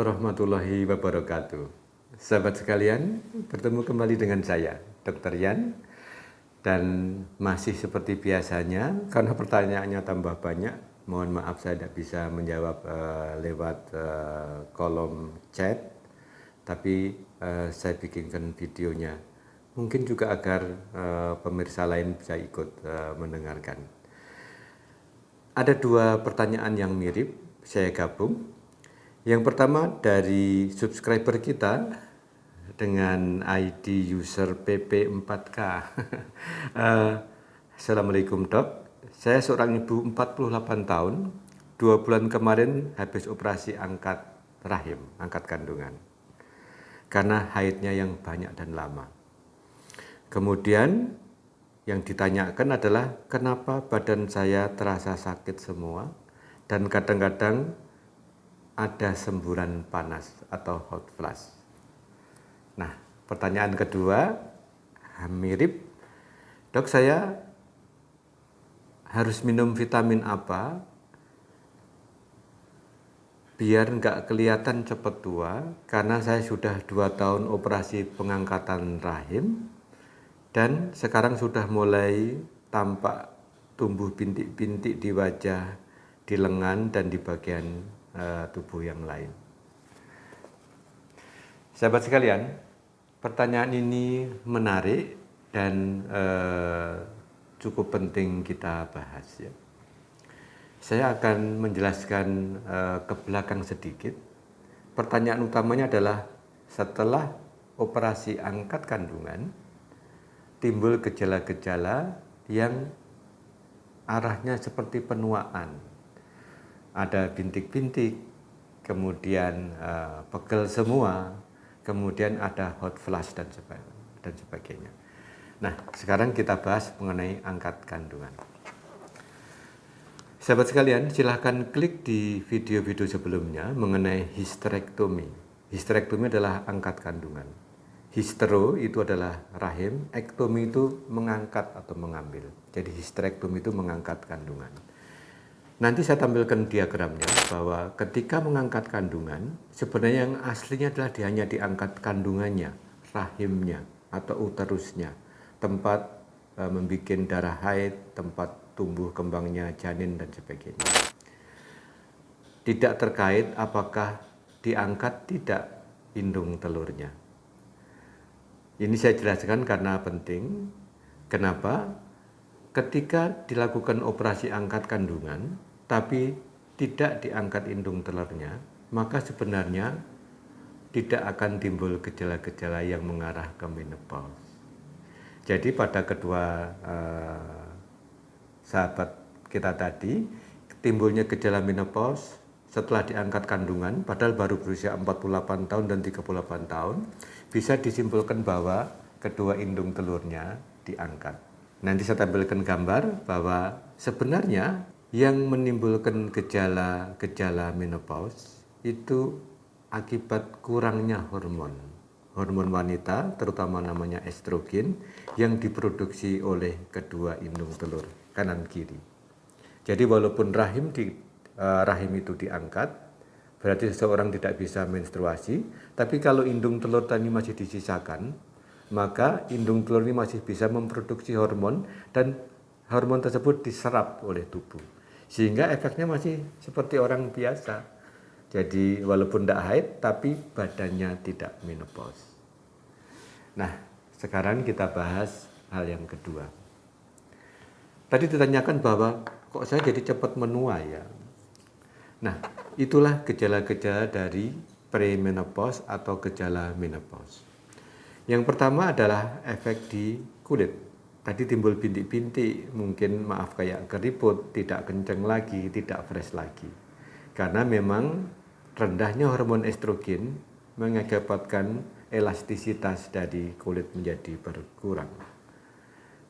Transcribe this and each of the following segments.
warahmatullahi wabarakatuh. Sahabat sekalian, bertemu kembali dengan saya, Dr. Yan. Dan masih seperti biasanya, karena pertanyaannya tambah banyak, mohon maaf saya tidak bisa menjawab lewat kolom chat, tapi saya bikinkan videonya. Mungkin juga agar pemirsa lain bisa ikut mendengarkan. Ada dua pertanyaan yang mirip, saya gabung. Yang pertama dari subscriber kita dengan ID user PP4K. Assalamualaikum dok, saya seorang ibu 48 tahun, 2 bulan kemarin habis operasi angkat rahim, angkat kandungan. Karena haidnya yang banyak dan lama. Kemudian yang ditanyakan adalah kenapa badan saya terasa sakit semua dan kadang-kadang ada semburan panas atau hot flash. Nah, pertanyaan kedua mirip, dok saya harus minum vitamin apa biar nggak kelihatan cepat tua, karena saya sudah 2 tahun operasi pengangkatan rahim dan sekarang sudah mulai tampak tumbuh bintik-bintik di wajah, di lengan dan di bagian tubuh yang lain. Sahabat sekalian, pertanyaan ini menarik dan cukup penting kita bahas ya. Saya akan menjelaskan ke belakang sedikit. Pertanyaan utamanya adalah setelah operasi angkat kandungan timbul gejala-gejala yang arahnya seperti penuaan. Ada bintik-bintik, kemudian pegel semua, kemudian ada hot flash dan sebagainya. Nah, sekarang kita bahas mengenai angkat kandungan. Sahabat sekalian, silahkan klik di video-video sebelumnya mengenai histerektomi. Histerektomi adalah angkat kandungan. Histero itu adalah rahim, ektomi itu mengangkat atau mengambil. Jadi histerektomi itu mengangkat kandungan. Nanti saya tampilkan diagramnya bahwa ketika mengangkat kandungan, sebenarnya yang aslinya adalah hanya diangkat kandungannya, rahimnya atau uterusnya, tempat membuat darah haid, tempat tumbuh kembangnya janin dan sebagainya. Tidak terkait apakah diangkat tidak indung telurnya. Ini saya jelaskan karena penting. Kenapa? Ketika dilakukan operasi angkat kandungan, tapi tidak diangkat indung telurnya, maka sebenarnya tidak akan timbul gejala-gejala yang mengarah ke menopause. Jadi pada kedua sahabat kita tadi, timbulnya gejala menopause setelah diangkat kandungan, padahal baru berusia 48 tahun dan 38 tahun, bisa disimpulkan bahwa kedua indung telurnya diangkat. Nanti saya tampilkan gambar bahwa sebenarnya yang menimbulkan gejala menopause itu akibat kurangnya hormon wanita, terutama namanya estrogen, yang diproduksi oleh kedua indung telur kanan kiri. Jadi walaupun rahim itu diangkat, berarti seseorang tidak bisa menstruasi, tapi kalau indung telur tadi masih disisakan, maka indung telur ini masih bisa memproduksi hormon dan hormon tersebut diserap oleh tubuh. Sehingga efeknya masih seperti orang biasa. Jadi walaupun tidak haid, tapi badannya tidak menopause. Nah, sekarang kita bahas hal yang kedua. Tadi ditanyakan bahwa kok saya jadi cepat menua ya. Nah, itulah gejala-gejala dari premenopause atau gejala menopause. Yang pertama adalah efek di kulit. Tadi timbul bintik-bintik, mungkin maaf kayak keriput, tidak kenceng lagi, tidak fresh lagi. Karena memang rendahnya hormon estrogen mengakibatkan elastisitas dari kulit menjadi berkurang.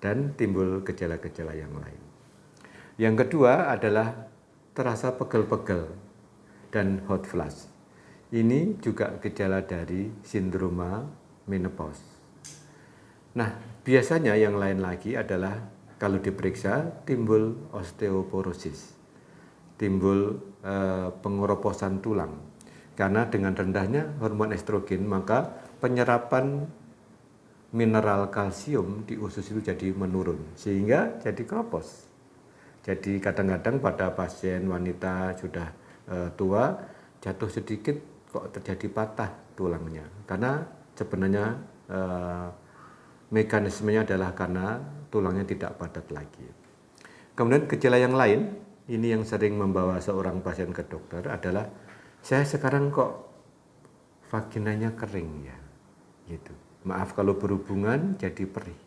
Dan timbul gejala-gejala yang lain. Yang kedua adalah terasa pegel-pegel dan hot flash. Ini juga gejala dari sindroma menopause. Nah, biasanya yang lain lagi adalah kalau diperiksa timbul osteoporosis, timbul pengeroposan tulang. Karena dengan rendahnya hormon estrogen, maka penyerapan mineral kalsium di usus itu jadi menurun, sehingga jadi keropos. Jadi kadang-kadang pada pasien wanita sudah tua, jatuh sedikit kok terjadi patah tulangnya. Karena sebenarnya mekanismenya adalah karena tulangnya tidak padat lagi. Kemudian gejala yang lain, ini yang sering membawa seorang pasien ke dokter adalah, saya sekarang kok vaginanya kering ya, gitu. Maaf kalau berhubungan jadi perih.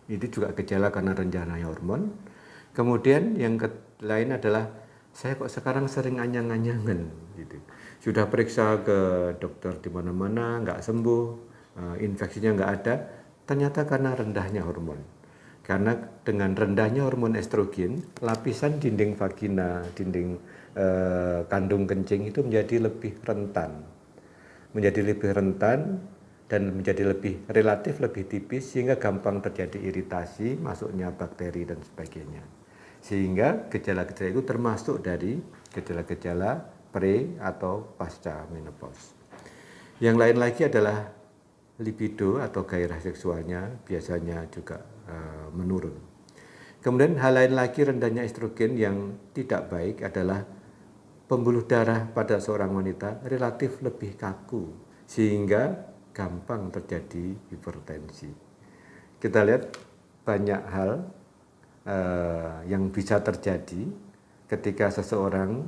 Itu juga gejala karena rendahnya hormon. Kemudian yang lain adalah, saya kok sekarang sering anyang-anyangan, gitu. Sudah periksa ke dokter di mana-mana, nggak sembuh, infeksinya nggak ada, ternyata karena rendahnya hormon. Karena dengan rendahnya hormon estrogen, lapisan dinding vagina, dinding kandung kencing itu menjadi lebih rentan. Dan menjadi relatif lebih tipis, sehingga gampang terjadi iritasi, masuknya bakteri dan sebagainya. Sehingga gejala-gejala itu termasuk dari gejala-gejala pre atau pasca menopause. Yang lain lagi adalah libido atau gairah seksualnya biasanya juga menurun. Kemudian hal lain lagi rendahnya estrogen yang tidak baik adalah pembuluh darah pada seorang wanita relatif lebih kaku, sehingga gampang terjadi hipertensi. Kita lihat banyak hal yang bisa terjadi ketika seseorang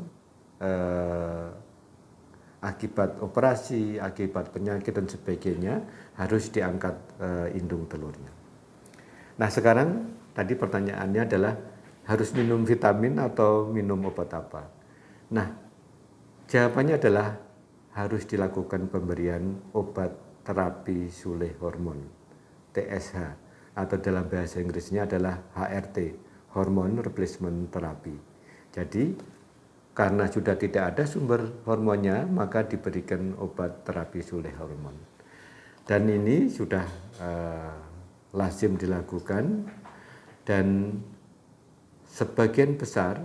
akibat operasi, akibat penyakit dan sebagainya harus diangkat indung telurnya. Nah sekarang tadi pertanyaannya adalah harus minum vitamin atau minum obat apa? Nah jawabannya adalah harus dilakukan pemberian obat terapi sulih hormon, TSH, atau dalam bahasa Inggrisnya adalah HRT, Hormone Replacement Therapy. Jadi karena sudah tidak ada sumber hormonnya, maka diberikan obat terapi sulih hormon. Dan ini sudah lazim dilakukan, dan sebagian besar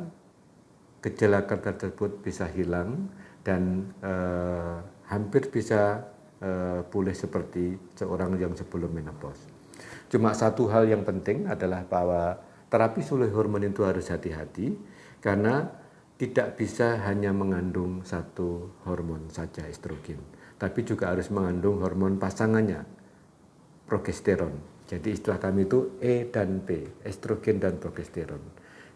gejala tersebut bisa hilang dan hampir bisa pulih seperti seorang yang sebelum menopause. Cuma satu hal yang penting adalah bahwa terapi sulih hormon itu harus hati-hati, karena tidak bisa hanya mengandung satu hormon saja, estrogen, tapi juga harus mengandung hormon pasangannya, progesteron. Jadi istilah kami itu E dan P, estrogen dan progesteron.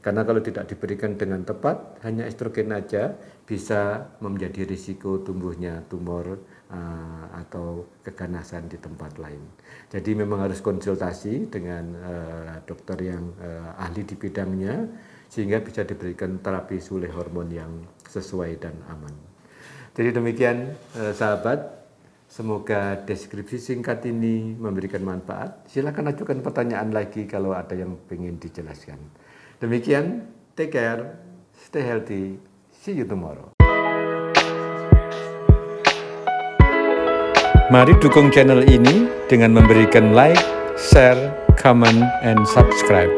Karena kalau tidak diberikan dengan tepat, hanya estrogen aja bisa menjadi risiko tumbuhnya tumor atau keganasan di tempat lain. Jadi memang harus konsultasi dengan dokter yang ahli di bidangnya, sehingga bisa diberikan terapi sulih hormon yang sesuai dan aman. Jadi demikian sahabat, semoga deskripsi singkat ini memberikan manfaat. Silakan ajukan pertanyaan lagi kalau ada yang ingin dijelaskan. Demikian, take care, stay healthy, see you tomorrow. Mari dukung channel ini dengan memberikan like, share, comment, and subscribe.